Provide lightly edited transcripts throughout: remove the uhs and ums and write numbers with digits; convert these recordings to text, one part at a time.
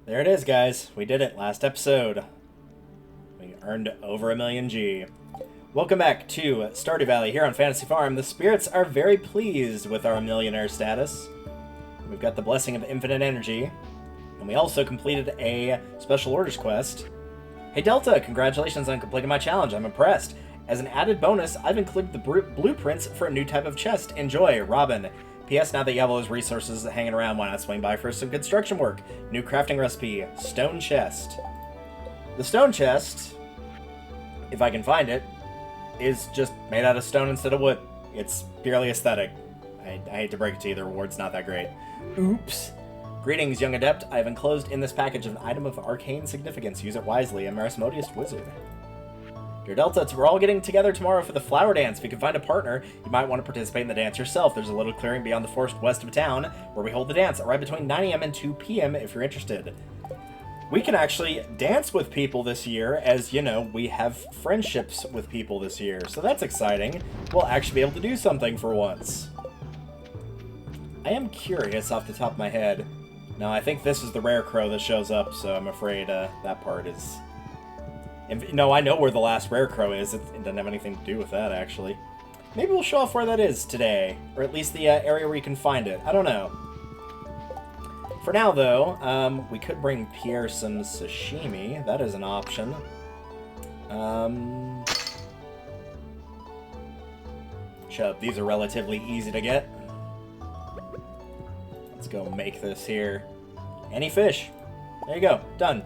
There it is, guys. We did it last episode. We earned over a million G. Welcome back to Stardew Valley here on Fantasy Farm. The spirits are very pleased with our millionaire status. We've got the Blessing of Infinite Energy. And we also completed a Special Orders quest. Hey Delta, congratulations on completing my challenge. I'm impressed. As an added bonus, I've included the blueprints for a new type of chest. Enjoy, Robin. P.S. Now that you have all those resources hanging around, why not swing by for some construction work? New crafting recipe, stone chest. The stone chest, if I can find it, is just made out of stone instead of wood. It's purely aesthetic. I hate to break it to you, the reward's not that great. Oops. Greetings, young adept. I have enclosed in this package an item of arcane significance. Use it wisely, a Marismodius wizard. Dear Delta, we're all getting together tomorrow for the flower dance. If you can find a partner, you might want to participate in the dance yourself. There's a little clearing beyond the forest west of town where we hold the dance. Arrive between 9 a.m. and 2 p.m. if you're interested. We can actually dance with people this year, as, you know, we have friendships with people this year. So that's exciting. We'll actually be able to do something for once. I am curious off the top of my head. No, I think this is the rare crow that shows up, so I'm afraid that part is... No, I know where the last rare crow is. It doesn't have anything to do with that, actually. Maybe we'll show off where that is today. Or at least the area where you can find it. I don't know. For now, though, we could bring Pierre some sashimi. That is an option. Shut up. These are relatively easy to get. Let's go make this here. Any fish. There you go. Done.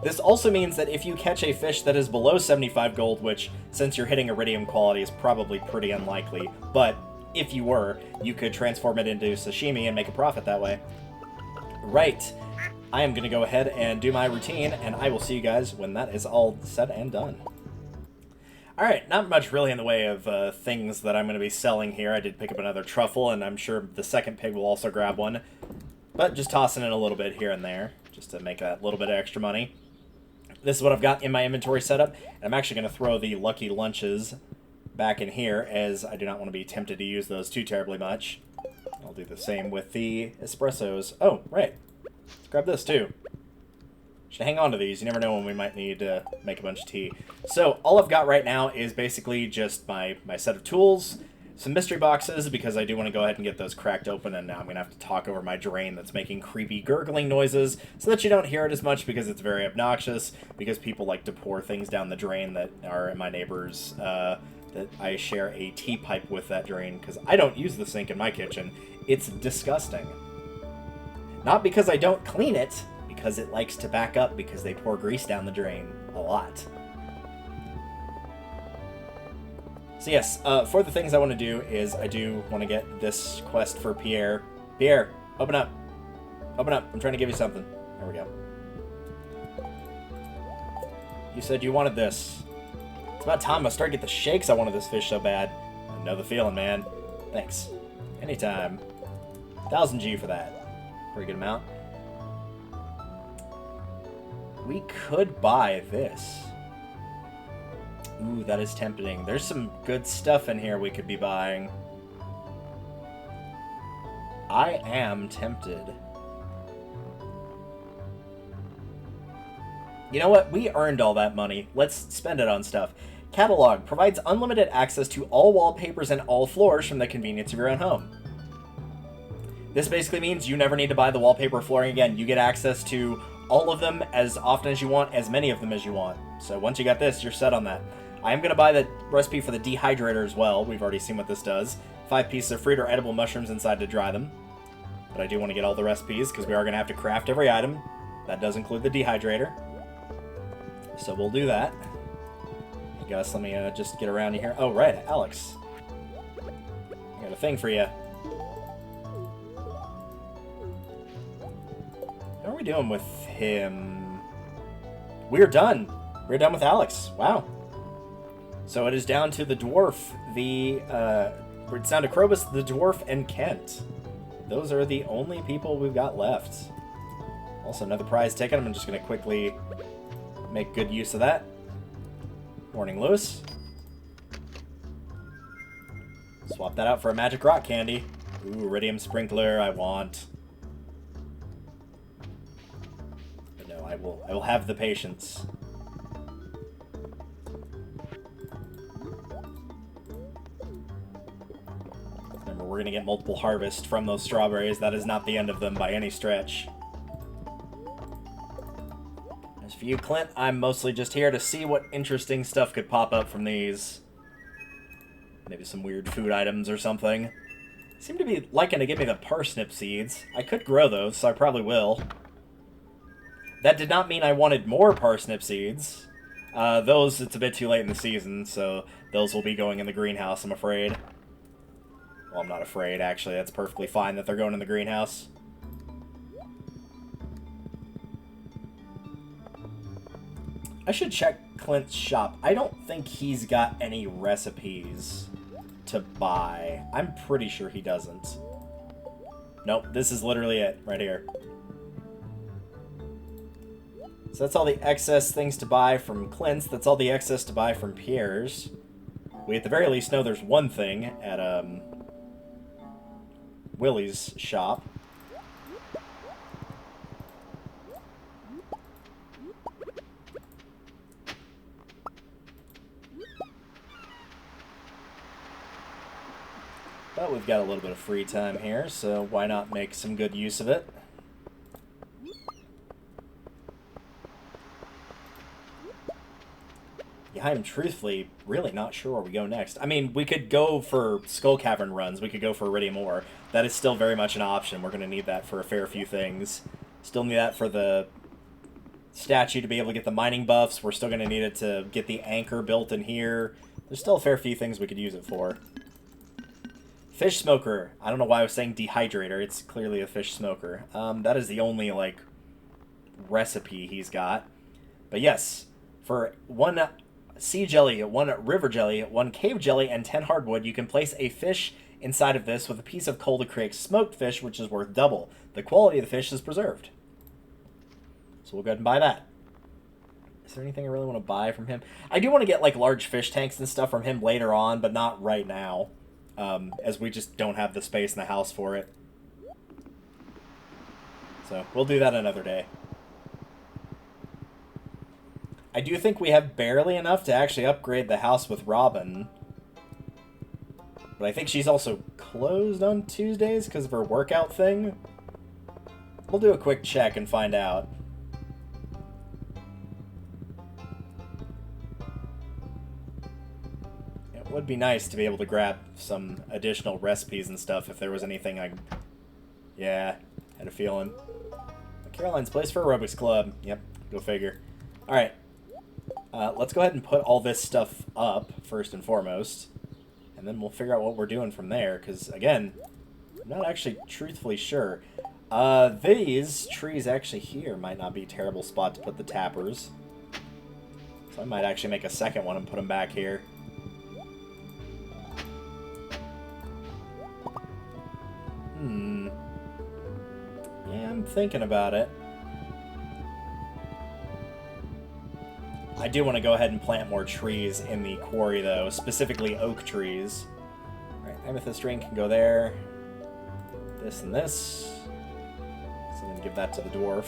This also means that if you catch a fish that is below 75 gold, which, since you're hitting iridium quality, is probably pretty unlikely, but if you were, you could transform it into sashimi and make a profit that way. Right. I am going to go ahead and do my routine, and I will see you guys when that is all said and done. Alright, not much really in the way of things that I'm going to be selling here. I did pick up another truffle, and I'm sure the second pig will also grab one. But just tossing in a little bit here and there, just to make that little bit of extra money. This is what I've got in my inventory setup, and I'm actually going to throw the Lucky Lunches back in here, as I do not want to be tempted to use those too terribly much. I'll do the same with the espressos. Oh, right. Let's grab this, too. Should hang on to these. You never know when we might need to make a bunch of tea. So, all I've got right now is basically just my set of tools, some mystery boxes, because I do want to go ahead and get those cracked open, and now I'm going to have to talk over my drain that's making creepy gurgling noises so that you don't hear it as much because it's very obnoxious, because people like to pour things down the drain that are my neighbors, that I share a tea pipe with that drain, because I don't use the sink in my kitchen. It's disgusting. Not because I don't clean it, because it likes to back up because they pour grease down the drain a lot. So yes, for the things I want to do is I do want to get this quest for Pierre. Pierre, open up. Open up. I'm trying to give you something. There we go. You said you wanted this. It's about time I started to get the shakes. I wanted this fish so bad. I know the feeling, man. Thanks. Anytime. 1,000 G for that. Pretty good amount. We could buy this. Ooh, that is tempting. There's some good stuff in here we could be buying. I am tempted. You know what? We earned all that money. Let's spend it on stuff. Catalog provides unlimited access to all wallpapers and all floors from the convenience of your own home. This basically means you never need to buy the wallpaper flooring again. You get access to all of them as often as you want, as many of them as you want. So once you got this, you're set on that. I am going to buy the recipe for the dehydrator as well. We've already seen what this does. 5 pieces of fruit or edible mushrooms inside to dry them. But I do want to get all the recipes because we are going to have to craft every item. That does include the dehydrator. So we'll do that. I guess let me just get around here. Oh, right, Alex. I got a thing for you. How are we doing with him? We're done. We're done with Alex. Wow. So it is down to the dwarf, it's down to Krobus, the dwarf, and Kent. Those are the only people we've got left. Also, another prize ticket. I'm just going to quickly make good use of that. Morning, Lewis. Swap that out for a magic rock candy. Ooh, iridium sprinkler, I want. No, I will have the patience. Remember, we're gonna get multiple harvests from those strawberries. That is not the end of them by any stretch. As for you, Clint, I'm mostly just here to see what interesting stuff could pop up from these. Maybe some weird food items or something. Seem to be liking to give me the parsnip seeds. I could grow those, so I probably will. That did not mean I wanted more parsnip seeds. Those, it's a bit too late in the season, so those will be going in the greenhouse, I'm afraid. Well, I'm not afraid, actually. That's perfectly fine that they're going in the greenhouse. I should check Clint's shop. I don't think he's got any recipes to buy. I'm pretty sure he doesn't. Nope, this is literally it, right here. So that's all the excess things to buy from Clint's. That's all the excess to buy from Pierre's. We at the very least know there's one thing at Willie's shop. But we've got a little bit of free time here, so why not make some good use of it? Yeah, I'm truthfully really not sure where we go next. I mean, we could go for Skull Cavern runs. We could go for Iridium Ore. That is still very much an option. We're going to need that for a fair few things. Still need that for the statue to be able to get the mining buffs. We're still going to need it to get the anchor built in here. There's still a fair few things we could use it for. Fish smoker. I don't know why I was saying dehydrator. It's clearly a fish smoker. That is the only, like, recipe he's got. But yes, for 1 sea jelly, 1 river jelly, 1 cave jelly, and 10 hardwood, you can place a fish inside of this with a piece of coal to create smoked fish, which is worth double. The quality of the fish is preserved. So we'll go ahead and buy that. Is there anything I really want to buy from him? I do want to get, like, large fish tanks and stuff from him later on, but not right now. As we just don't have the space in the house for it. So, we'll do that another day. I do think we have barely enough to actually upgrade the house with Robin. But I think she's also closed on Tuesdays because of her workout thing. We'll do a quick check and find out. It would be nice to be able to grab some additional recipes and stuff if there was anything I... Yeah, had a feeling. Caroline's place for aerobics club. Yep, go figure. Alright. Let's go ahead and put all this stuff up, first and foremost. And then we'll figure out what we're doing from there, because, again, I'm not actually truthfully sure. These trees actually here might not be a terrible spot to put the tappers. So I might actually make a second one and put them back here. Yeah, I'm thinking about it. I do want to go ahead and plant more trees in the quarry, though, specifically oak trees. Alright, amethyst ring can go there. This and this. So then give that to the dwarf.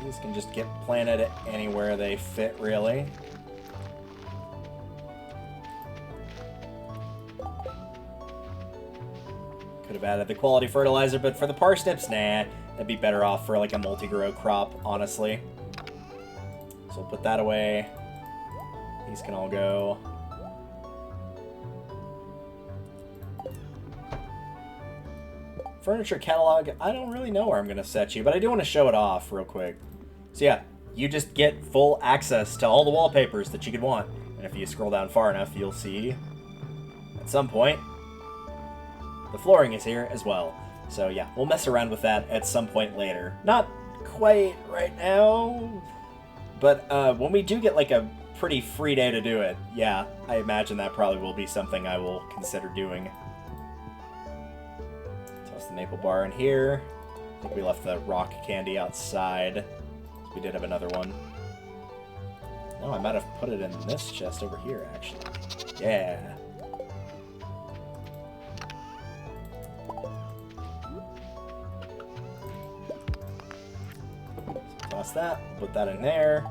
These can just get planted anywhere they fit, really. Could have added the quality fertilizer, but for the parsnips, nah. That'd be better off for like a multi-grow crop, honestly. So we'll put that away. These can all go. Furniture catalog, I don't really know where I'm going to set you, but I do want to show it off real quick. So yeah, you just get full access to all the wallpapers that you could want. And if you scroll down far enough, you'll see at some point the flooring is here as well. So yeah, we'll mess around with that at some point later. Not quite right now, but when we do get like a pretty free day to do it, yeah, I imagine that probably will be something I will consider doing. Toss the maple bar in here. I think we left the rock candy outside. We did have another one. No, I might have put it in this chest over here, actually. Yeah. lost that. Put that in there.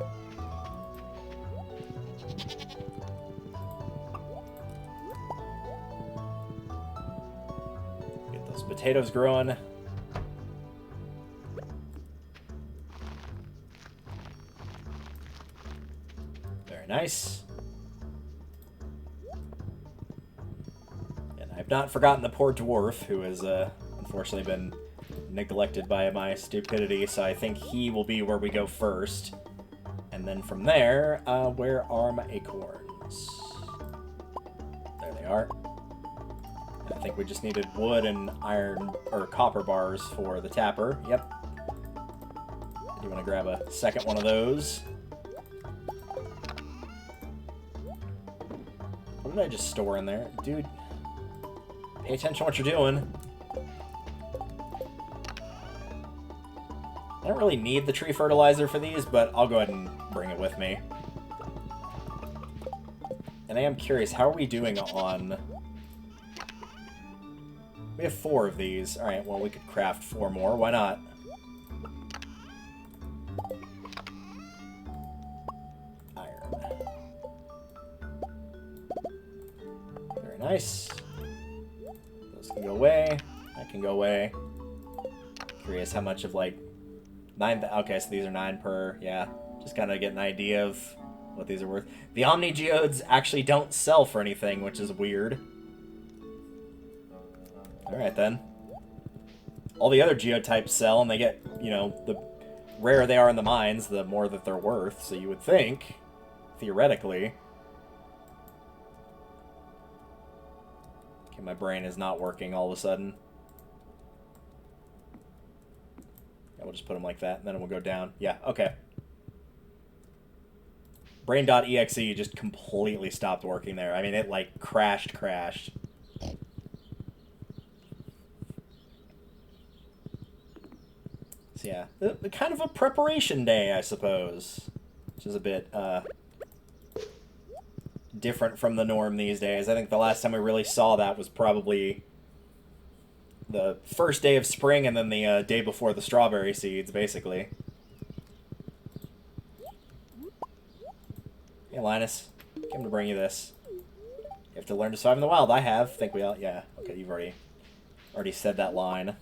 Get those potatoes growing. Very nice. And I've not forgotten the poor dwarf, who has unfortunately been neglected by my stupidity, so I think he will be where we go first. And then from there, where are my acorns? There they are. And I think we just needed wood and iron, or copper bars for the tapper. Yep. Do you want to grab a second one of those? What did I just store in there? Dude, pay attention to what you're doing. I don't really need the tree fertilizer for these, but I'll go ahead and bring it with me. And I am curious, how are we doing on... We have 4 of these. Alright, well, we could craft 4 more. Why not? Iron. Very nice. Those can go away. That can go away. Curious how much of, like... 9, okay, so these are 9 per, yeah. Just kind of get an idea of what these are worth. The Omni Geodes actually don't sell for anything, which is weird. Alright then. All the other geotypes sell, and they get, you know, the rarer they are in the mines, the more that they're worth. So you would think, theoretically... Okay, my brain is not working all of a sudden. We'll just put them like that, and then we'll go down. Yeah, okay. Brain.exe just completely stopped working there. I mean, it, like, crashed. So, yeah. Kind of a preparation day, I suppose. Which is a bit, different from the norm these days. I think the last time we really saw that was probably... the first day of spring, and then the day before the strawberry seeds, basically. Hey, Linus. Came to bring you this. You have to learn to survive in the wild. I have. Think we all... Yeah. Okay, you've already said that line.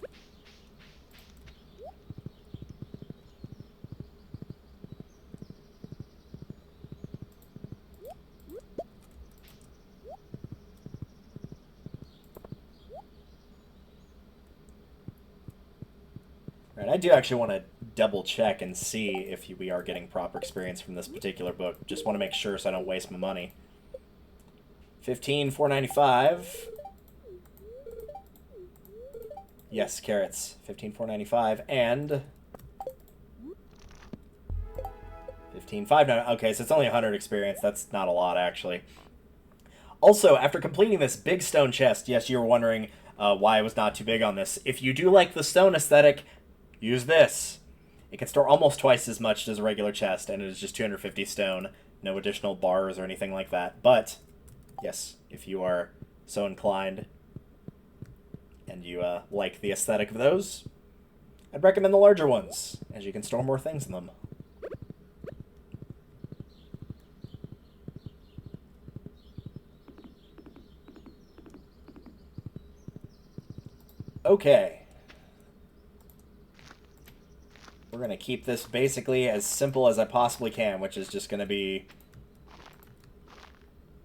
I do actually want to double check and see if we are getting proper experience from this particular book. Just want to make sure so I don't waste my money. 15,495. Yes, carrots. 15,495 and 15,590. Okay, so it's only 100 experience. That's not a lot, actually. Also, after completing this big stone chest, yes, you were wondering why I was not too big on this. If you do like the stone aesthetic, use this. It can store almost twice as much as a regular chest, and it is just 250 stone. No additional bars or anything like that. But, yes, if you are so inclined and you like the aesthetic of those, I'd recommend the larger ones, as you can store more things in them. Okay. We're going to keep this basically as simple as I possibly can, which is just going to be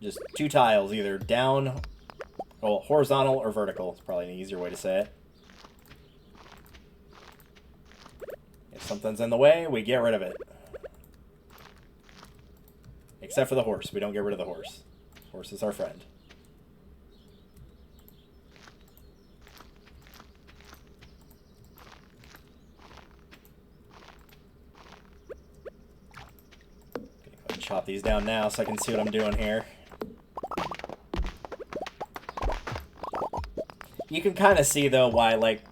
just 2 tiles, either down, well, horizontal or vertical. It's probably an easier way to say it. If something's in the way, we get rid of it. Except for the horse. We don't get rid of the horse. Horse is our friend. Chop these down now so I can see what I'm doing here. You can kind of see, though, why, like,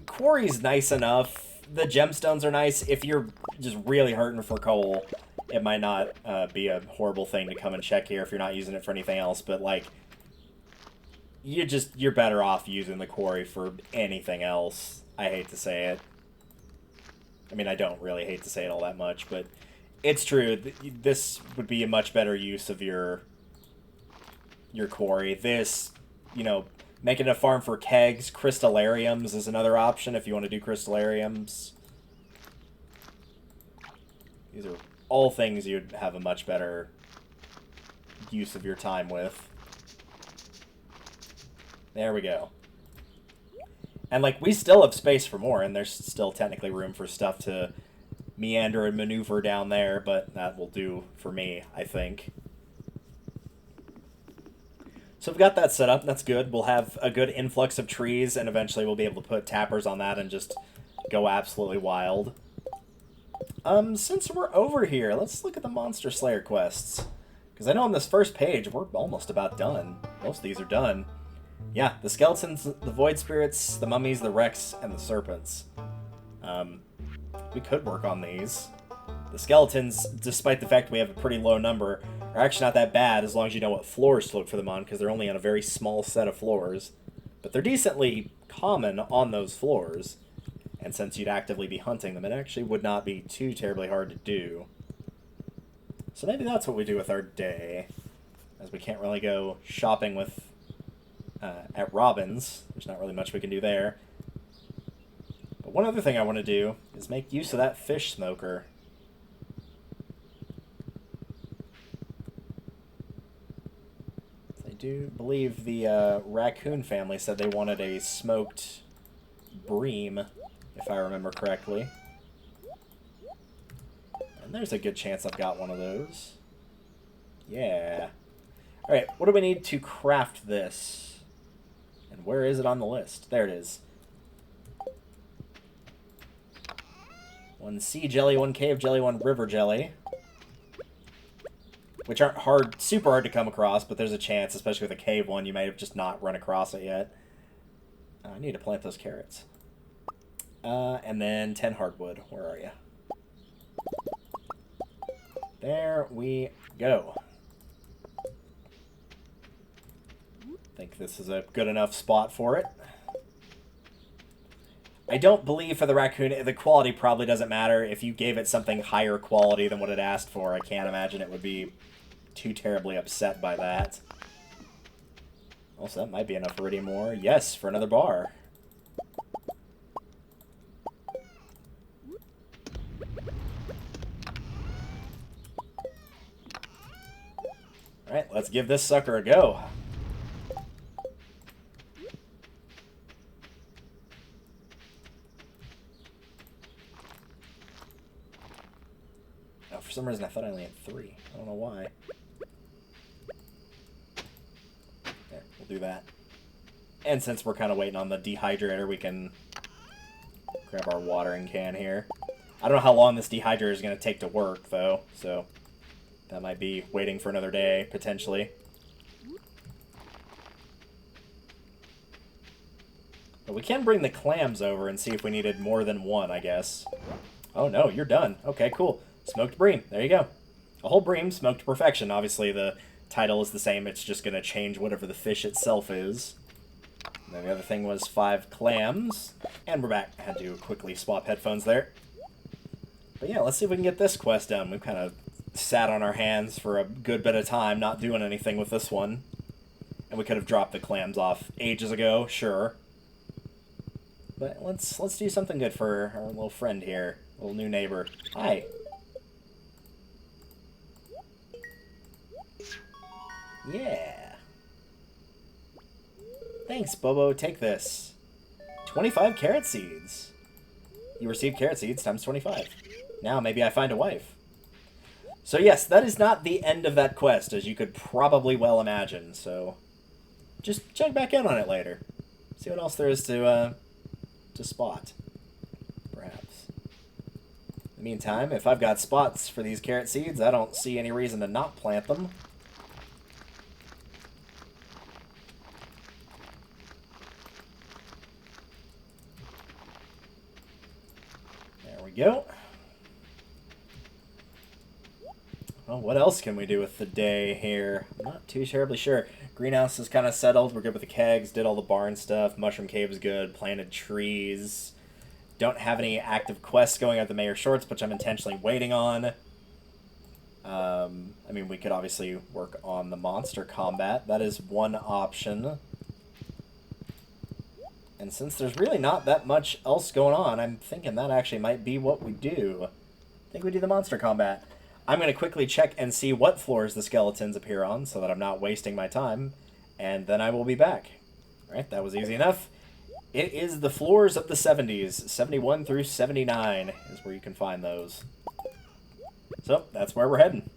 quarry's nice enough. The gemstones are nice. If you're just really hurting for coal, it might not be a horrible thing to come and check here if you're not using it for anything else. But, like, you're better off using the quarry for anything else. I hate to say it. I mean, I don't really hate to say it all that much, but it's true. This would be a much better use of your quarry. This, you know, making a farm for kegs, crystallariums is another option if you want to do crystallariums. These are all things you'd have a much better use of your time with. There we go. And, like, we still have space for more, and there's still technically room for stuff to meander and maneuver down there, but that will do for me, I think. So we've got that set up. That's good. We'll have a good influx of trees, and eventually we'll be able to put tappers on that and just go absolutely wild. Since we're over here, let's look at the Monster Slayer quests. Because I know on this first page, we're almost about done. Most of these are done. Yeah, the skeletons, the void spirits, the mummies, the wrecks, and the serpents. We could work on these. The skeletons, despite the fact we have a pretty low number, are actually not that bad as long as you know what floors to look for them on, because they're only on a very small set of floors. But they're decently common on those floors, and since you'd actively be hunting them, it actually would not be too terribly hard to do. So maybe that's what we do with our day, as we can't really go shopping with at Robin's. There's not really much we can do there. But one other thing I want to do is make use of that fish smoker. I do believe the raccoon family said they wanted a smoked bream, if I remember correctly. And there's a good chance I've got one of those. Yeah. Alright, what do we need to craft this? And where is it on the list? There it is. 1 sea jelly, 1 cave jelly, 1 river jelly. Which aren't super hard to come across, but there's a chance, especially with a cave one, you might have just not run across it yet. I need to plant those carrots. And then 10 hardwood. Where are you? There we go. I think this is a good enough spot for it. I don't believe for the raccoon, the quality probably doesn't matter. If you gave it something higher quality than what it asked for, I can't imagine it would be too terribly upset by that. Also, that might be enough iridium ore. Yes, for another bar. Alright, let's give this sucker a go. For some reason, I thought I only had 3. I don't know why. There, we'll do that. And since we're kind of waiting on the dehydrator, we can grab our watering can here. I don't know how long this dehydrator is going to take to work, though, so that might be waiting for another day, potentially. But we can bring the clams over and see if we needed more than 1, I guess. Oh, no, you're done. Okay, cool. Smoked bream. There you go. A whole bream, smoked to perfection. Obviously, the title is the same. It's just going to change whatever the fish itself is. And then the other thing was 5 clams. And we're back. I had to quickly swap headphones there. But yeah, let's see if we can get this quest done. We've kind of sat on our hands for a good bit of time, not doing anything with this one. And we could have dropped the clams off ages ago, sure. But let's do something good for our little friend here. Little new neighbor. Hi. Yeah. Thanks, Bobo. Take this. 25 carrot seeds. You receive carrot seeds times 25. Now maybe I find a wife. So yes, that is not the end of that quest, as you could probably well imagine. So just check back in on it later. See what else there is to spot. Perhaps. In the meantime, if I've got spots for these carrot seeds, I don't see any reason to not plant them. Go. Well, what else can we do with the day here? I'm not too terribly sure. Greenhouse is kind of settled. We're good with the kegs. Did all the barn stuff. Mushroom cave is good. Planted trees. don't have any active quests going at the Mayor Shorts, which I'm intentionally waiting on. I mean, we could obviously work on the monster combat. That is one option. And since there's really not that much else going on, I'm thinking that actually might be what we do. I think we do the monster combat. I'm going to quickly check and see what floors the skeletons appear on so that I'm not wasting my time, and then I will be back. Alright, that was easy enough. It is the floors of the 70s. 71 through 79 is where you can find those. So, that's where we're heading.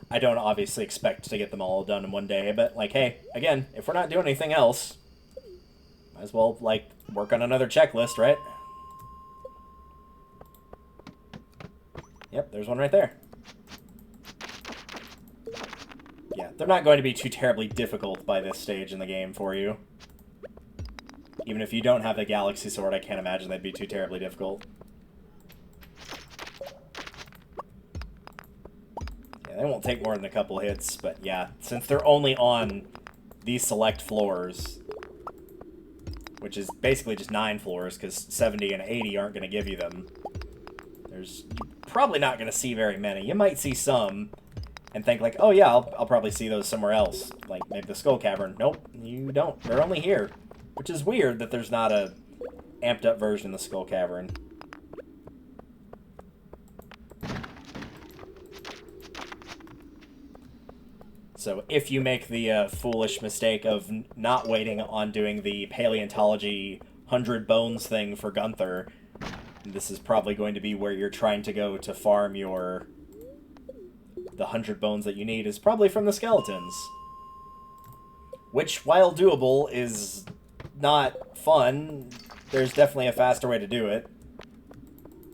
I don't obviously expect to get them all done in one day, but, like, hey, again, if we're not doing anything else, might as well, like, work on another checklist, right? Yep, there's one right there. Yeah, they're not going to be too terribly difficult by this stage in the game for you. Even if you don't have the Galaxy Sword, I can't imagine they'd be too terribly difficult. Yeah, they won't take more than a couple hits, but yeah, since they're only on these select floors, which is basically just 9 floors, because 70 and 80 aren't going to give you them, you're probably not going to see very many. You might see some, and think like, oh yeah, I'll probably see those somewhere else, like maybe the Skull Cavern. Nope, you don't. They're only here. Which is weird that there's not a amped up version of the Skull Cavern. So if you make the foolish mistake of not waiting on doing the paleontology 100 bones thing for Gunther, this is probably going to be where you're trying to go to farm the 100 bones that you need is probably from the skeletons. Which, while doable, is not fun. There's definitely a faster way to do it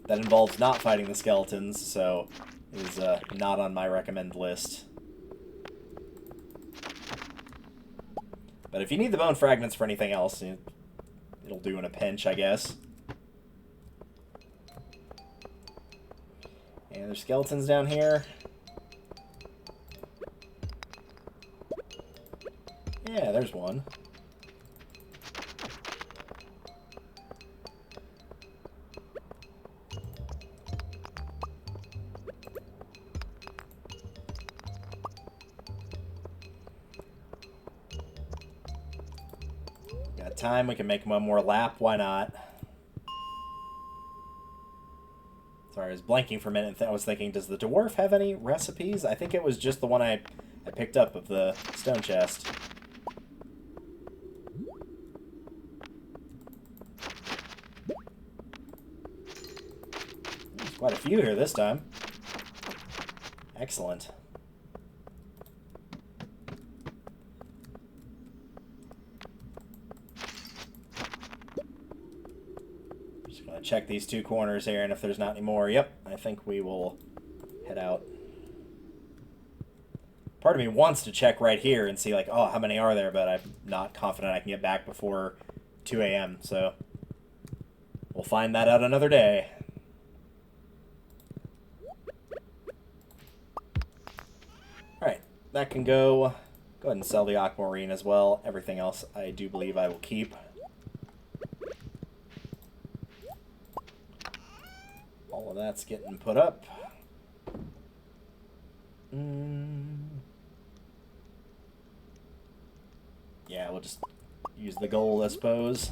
that involves not fighting the skeletons, so is not on my recommend list. But if you need the bone fragments for anything else, it'll do in a pinch, I guess. And there's skeletons down here. Yeah, there's one. Got time, we can make one more lap, why not? Sorry, I was blanking for a minute. I was thinking, does the dwarf have any recipes? I think it was just the one I picked up of the stone chest. There's quite a few here this time. Excellent. Check these 2 corners here, and if there's not any more, yep, I think we will head out. Part of me wants to check right here and see, like, oh, how many are there, but I'm not confident I can get back before 2 a.m., so we'll find that out another day. Alright, that can go. Go ahead and sell the aquamarine as well. Everything else I do believe I will keep. All of that's getting put up. Yeah, we'll just use the gold, I suppose.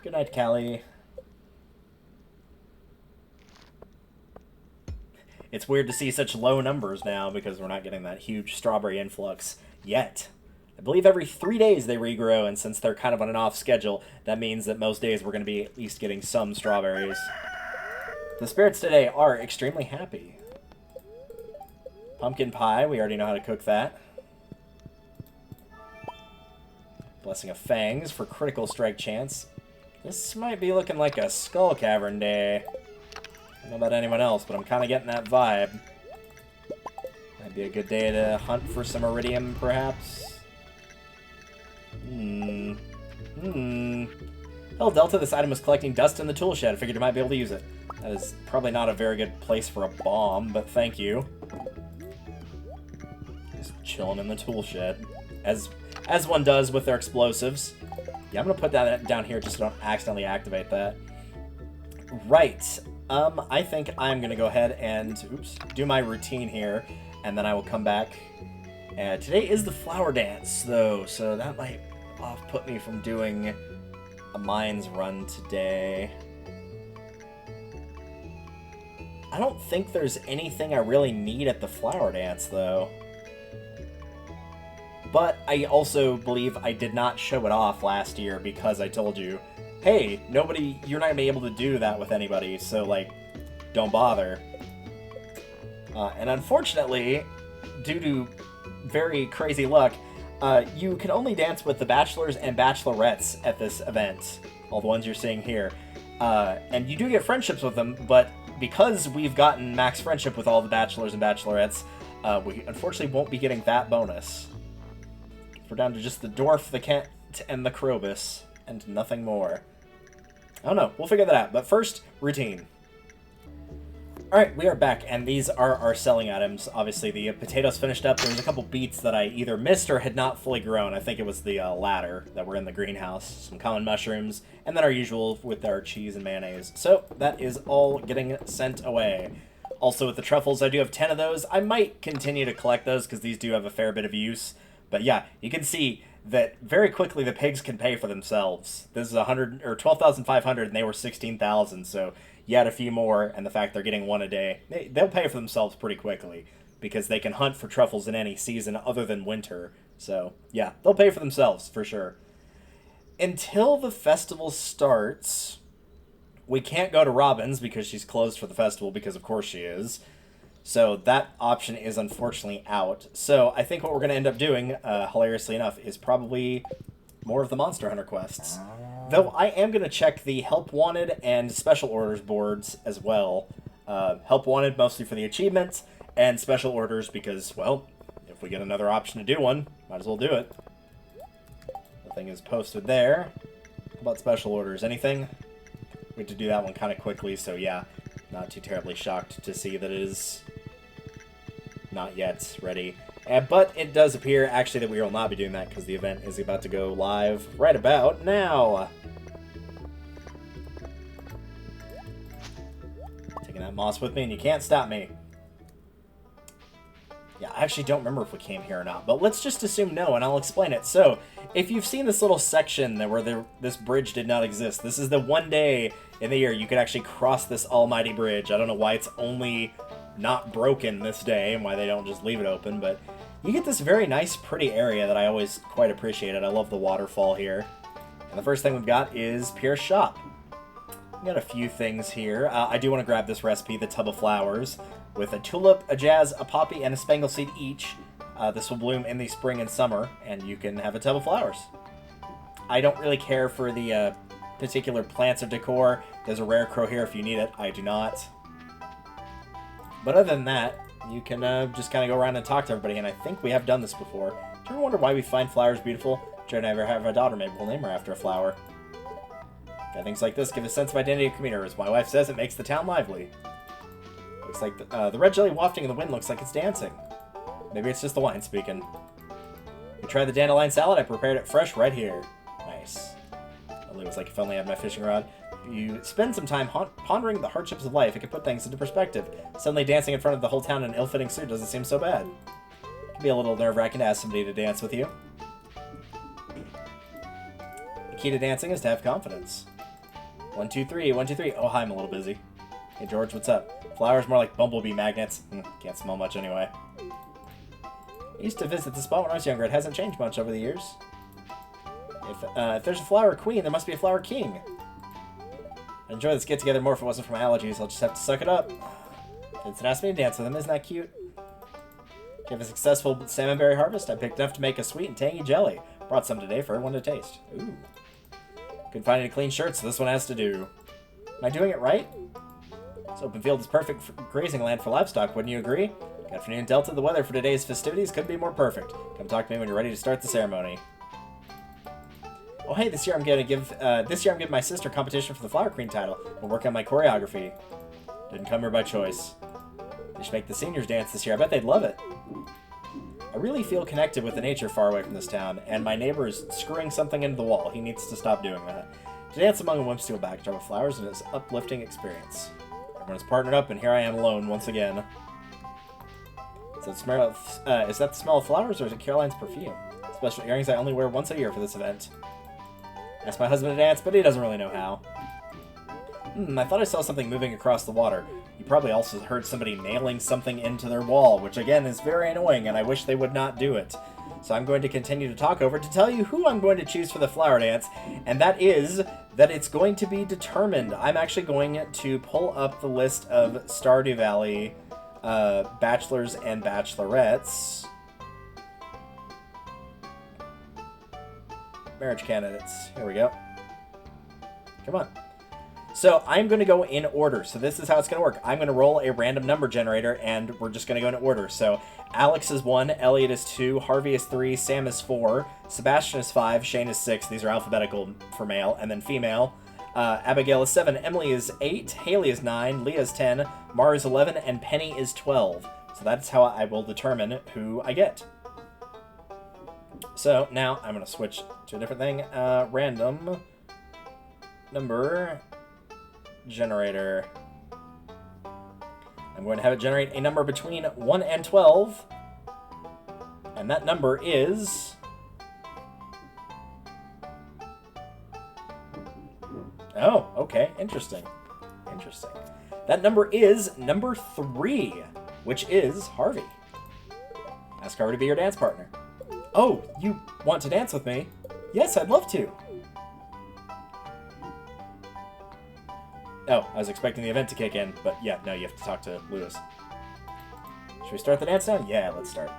Good night, Callie. It's weird to see such low numbers now because we're not getting that huge strawberry influx yet. I believe every 3 days they regrow, and since they're kind of on an off schedule, that means that most days we're going to be at least getting some strawberries. The spirits today are extremely happy. Pumpkin pie, we already know how to cook that. Blessing of Fangs for critical strike chance. This might be looking like a Skull Cavern day. I don't know about anyone else, but I'm kind of getting that vibe. Might be a good day to hunt for some iridium, perhaps. Hello, Delta. This item was collecting dust in the tool shed. I figured you might be able to use it. That is probably not a very good place for a bomb, but thank you. Just chilling in the tool shed. As one does with their explosives. Yeah, I'm going to put that down here just so I don't accidentally activate that. Right. I think I'm going to go ahead and do my routine here, and then I will come back. Today is the flower dance, though, so that might off-put me from doing a mines run today. I don't think there's anything I really need at the flower dance, though. But I also believe I did not show it off last year because I told you, hey, you're not going to be able to do that with anybody, so, like, don't bother. And unfortunately, due to very crazy luck, you can only dance with the bachelors and bachelorettes at this event, all the ones you're seeing here. And you do get friendships with them, but because we've gotten max friendship with all the bachelors and bachelorettes, we unfortunately won't be getting that bonus. We're down to just the dwarf, the Kent, and the Krobus, and nothing more. I don't know, we'll figure that out, but first, routine. Alright, we are back, and these are our selling items. Obviously, the potatoes finished up. There was a couple beets that I either missed or had not fully grown. I think it was the latter that were in the greenhouse. Some common mushrooms, and then our usual with our cheese and mayonnaise. So, that is all getting sent away. Also, with the truffles, I do have 10 of those. I might continue to collect those, because these do have a fair bit of use. But yeah, you can see that very quickly the pigs can pay for themselves. This is 12,500, and they were 16,000, so you add a few more, and the fact they're getting one a day, they'll pay for themselves pretty quickly, because they can hunt for truffles in any season other than winter. So, yeah, they'll pay for themselves, for sure. Until the festival starts, we can't go to Robin's, because she's closed for the festival, because of course she is. So that option is unfortunately out. So I think what we're going to end up doing, hilariously enough, is probably more of the Monster Hunter quests. Though I am going to check the Help Wanted and Special Orders boards as well. Help Wanted mostly for the achievements, and Special Orders because, well, if we get another option to do one, might as well do it. The thing is posted there. How about Special Orders? Anything? We had to do that one kind of quickly, so yeah, not too terribly shocked to see that it is not yet ready. But it does appear, actually, that we will not be doing that because the event is about to go live right about now. Taking that moss with me, and you can't stop me. Yeah, I actually don't remember if we came here or not, but let's just assume no, and I'll explain it. So, if you've seen this little section where this bridge did not exist, this is the one day in the year you could actually cross this almighty bridge. I don't know why it's only not broken this day and why they don't just leave it open, but you get this very nice, pretty area that I always quite appreciated. I love the waterfall here. And the first thing we've got is Pierre's Shop. We got a few things here. I do want to grab this recipe, the Tub of Flowers, with a tulip, a jazz, a poppy, and a spangle seed each. This will bloom in the spring and summer, and you can have a tub of flowers. I don't really care for the particular plants or decor. There's a rare crow here if you need it. I do not. But other than that, you can just kind of go around and talk to everybody, and I think we have done this before. Do you ever wonder why we find flowers beautiful? Try to never have a daughter, maybe we'll name her after a flower. Things like this give a sense of identity to commuters. My wife says it makes the town lively. Looks like the red jelly wafting in the wind looks like it's dancing. Maybe it's just the wine speaking. You try the dandelion salad? I prepared it fresh right here. Nice. It looks like if only I had my fishing rod. You spend some time pondering the hardships of life, it can put things into perspective. Suddenly dancing in front of the whole town in an ill-fitting suit doesn't seem so bad. It can be a little nerve-wracking to ask somebody to dance with you. The key to dancing is to have confidence. 1, 2, 3, 1, 2, 3. Oh, hi, I'm a little busy. Hey, George, what's up? Flowers more like bumblebee magnets. Can't smell much anyway. I used to visit the spot when I was younger. It hasn't changed much over the years. If there's a flower queen, there must be a flower king. I'd enjoy this get-together more if it wasn't for my allergies. I'll just have to suck it up. Vincent asked me to dance with him. Isn't that cute? You have a successful salmonberry harvest. I picked enough to make a sweet and tangy jelly. Brought some today for everyone to taste. Ooh. Couldn't find any clean shirts, so this one has to do. Am I doing it right? This open field is perfect for grazing land for livestock, wouldn't you agree? Good afternoon, Delta. The weather for today's festivities couldn't be more perfect. Come talk to me when you're ready to start the ceremony. Oh, hey, this year I'm giving my sister competition for the Flower Queen title. I'm working on my choreography. Didn't come here by choice. They should make the seniors dance this year. I bet they'd love it. I really feel connected with the nature far away from this town, and my neighbor is screwing something into the wall. He needs to stop doing that. To dance among a whimsical backdrop of flowers is an uplifting experience. Everyone's partnered up, and here I am alone once again. So is that the smell of flowers, or is it Caroline's perfume? Special earrings I only wear once a year for this event. Asked my husband to dance, but he doesn't really know how. I thought I saw something moving across the water. You probably also heard somebody nailing something into their wall, which again is very annoying, and I wish they would not do it. So I'm going to continue to talk over to tell you who I'm going to choose for the flower dance, and that is that it's going to be determined. I'm actually going to pull up the list of Stardew Valley bachelors and bachelorettes. Marriage candidates. Here we go. Come on. So I'm going to go in order. So this is how it's going to work. I'm going to roll a random number generator, and we're just going to go in order. So Alex is 1, Elliot is 2, Harvey is 3, Sam is 4, Sebastian is 5, Shane is 6. These are alphabetical for male, and then female. Abigail is 7, Emily is 8, Haley is 9, Leah is 10, Mara is 11, and Penny is 12. So that's how I will determine who I get. So now I'm going to switch to a different thing. Random number generator. I'm going to have it generate a number between 1 and 12. And that number is... Oh, okay. Interesting. Interesting. That number is number 3, which is Harvey. Ask Harvey to be your dance partner. Oh, you want to dance with me? Yes, I'd love to. Oh, I was expecting the event to kick in, but yeah, no, you have to talk to Lewis. Should we start the dance now? Yeah, let's start.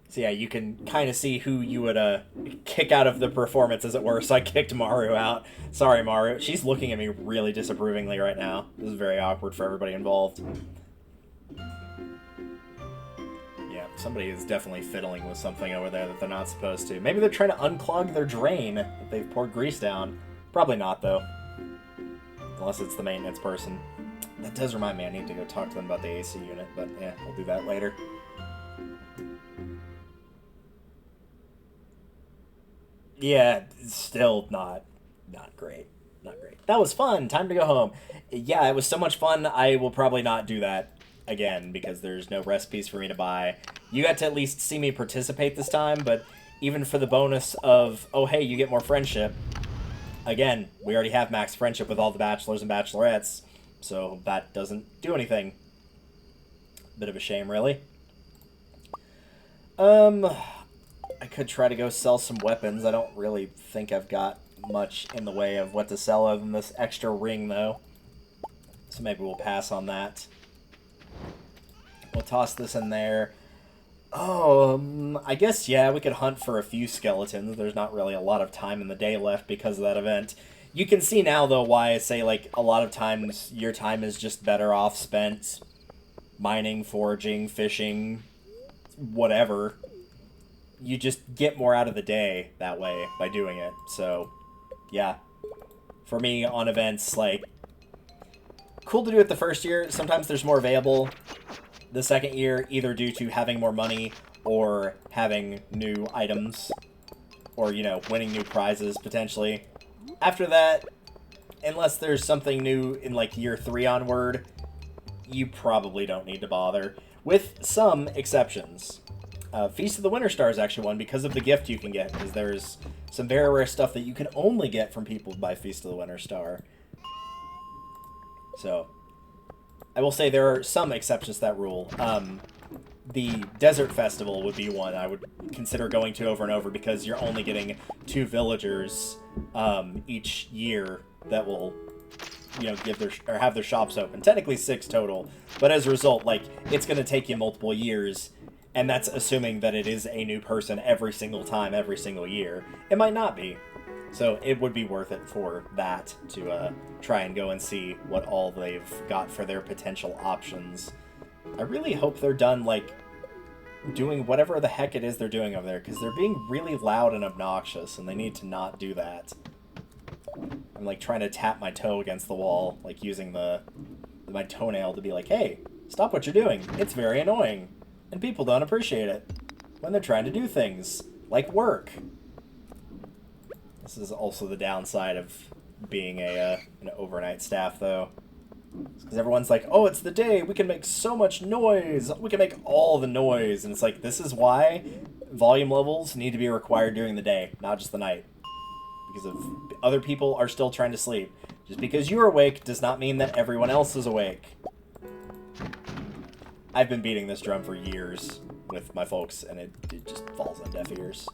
So yeah, you can kind of see who you would kick out of the performance, as it were. So I kicked Maru out. Sorry, Maru. She's looking at me really disapprovingly right now. This is very awkward for everybody involved. Somebody is definitely fiddling with something over there that they're not supposed to. Maybe they're trying to unclog their drain that they've poured grease down. Probably not, though. Unless it's the maintenance person. That does remind me, I need to go talk to them about the AC unit, but yeah, we'll do that later. Yeah, still not great. Not great. That was fun. Time to go home. Yeah, it was so much fun. I will probably not do that again because there's no recipes for me to buy. You got to at least see me participate this time, but even for the bonus of, oh hey, you get more friendship, again, we already have max friendship with all the bachelors and bachelorettes, so that doesn't do anything. Bit of a shame, really. I could try to go sell some weapons. I don't really think I've got much in the way of what to sell other than this extra ring, though. So maybe we'll pass on that. We'll toss this in there. Oh, I guess, yeah, we could hunt for a few skeletons. There's not really a lot of time in the day left because of that event. You can see now, though, why I say, like, a lot of times your time is just better off spent mining, foraging, fishing, whatever. You just get more out of the day that way by doing it. So, yeah. For me, on events, like, cool to do it the first year. Sometimes there's more available the second year, either due to having more money or having new items or, you know, winning new prizes, potentially. After that, unless there's something new in, like, year 3 onward, you probably don't need to bother, with some exceptions. Feast of the Winter Star is actually one because of the gift you can get, because there's some very rare stuff that you can only get from people by Feast of the Winter Star. So, I will say there are some exceptions to that rule. The Desert Festival would be one I would consider going to over and over because you're only getting 2 villagers each year that will, you know, give their or have their shops open. Technically 6 total, but as a result, like, it's going to take you multiple years, and that's assuming that it is a new person every single time, every single year. It might not be. So it would be worth it for that to try and go and see what all they've got for their potential options. I really hope they're done, like, doing whatever the heck it is they're doing over there, because they're being really loud and obnoxious, and they need to not do that. I'm, like, trying to tap my toe against the wall, like, using my toenail to be like, hey, stop what you're doing. It's very annoying. And people don't appreciate it when they're trying to do things, like work. This is also the downside of being an overnight staff, though. Because everyone's like, oh, it's the day, we can make so much noise, we can make all the noise. And it's like, this is why volume levels need to be required during the day, not just the night. Because of other people are still trying to sleep. Just because you're awake does not mean that everyone else is awake. I've been beating this drum for years with my folks, and it just falls on deaf ears.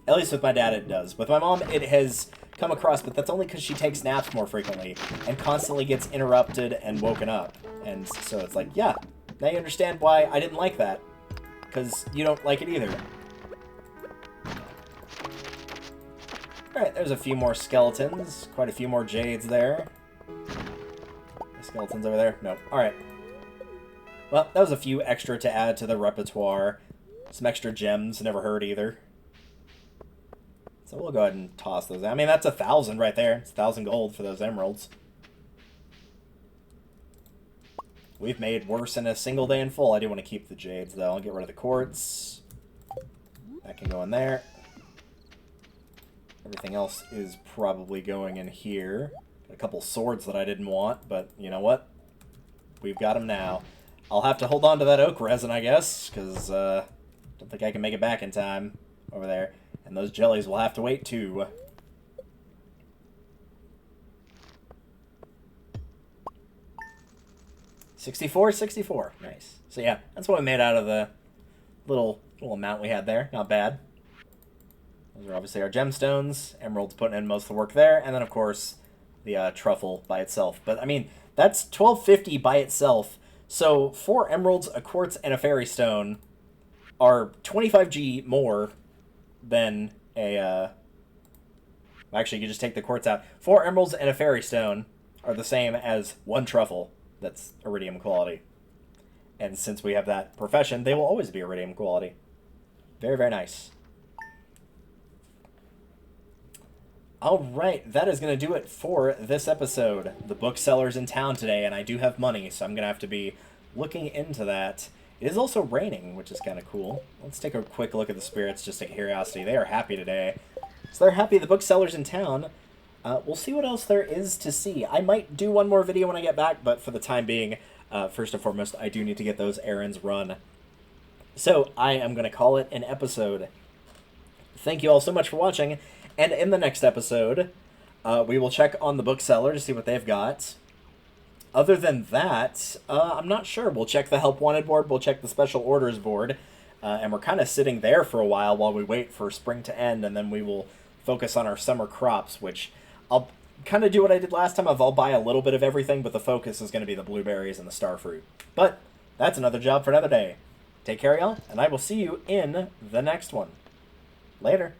At least with my dad it does. With my mom it has come across, but that's only because she takes naps more frequently and constantly gets interrupted and woken up. And so it's like, yeah, now you understand why I didn't like that. Because you don't like it either. Alright, there's a few more skeletons. Quite a few more jades there. The skeletons over there? Nope. Alright. Well, that was a few extra to add to the repertoire. Some extra gems, never hurt either. So we'll go ahead and toss those out. I mean, that's 1,000 right there. It's 1,000 gold for those emeralds. We've made worse in a single day in full. I do want to keep the jades, though. I'll get rid of the quartz. That can go in there. Everything else is probably going in here. Got a couple swords that I didn't want, but you know what? We've got them now. I'll have to hold on to that oak resin, I guess, because don't think I can make it back in time over there. And those jellies will have to wait, too. $64.64. Nice. So, yeah, that's what we made out of the little amount we had there. Not bad. Those are obviously our gemstones. Emerald's putting in most of the work there. And then, of course, the truffle by itself. But, I mean, that's $12.50 by itself. So, 4 emeralds, a quartz, and a fairy stone are 25G more than a, actually, you just take the quartz out. 4 emeralds and a fairy stone are the same as 1 truffle that's iridium quality. And since we have that profession, they will always be iridium quality. Very, very nice. Alright, that is going to do it for this episode. The bookseller's in town today, and I do have money, so I'm going to have to be looking into that. It is also raining, which is kind of cool. Let's take a quick look at the spirits, just out of curiosity. They are happy today. So they're happy the bookseller's in town. We'll see what else there is to see. I might do one more video when I get back, but for the time being, first and foremost, I do need to get those errands run. So I am going to call it an episode. Thank you all so much for watching, and in the next episode, we will check on the bookseller to see what they've got. Other than that, I'm not sure. We'll check the Help Wanted board, we'll check the Special Orders board, and we're kind of sitting there for a while we wait for spring to end, and then we will focus on our summer crops, which I'll kind of do what I did last time. I'll buy a little bit of everything, but the focus is going to be the blueberries and the starfruit. But that's another job for another day. Take care, y'all, and I will see you in the next one. Later.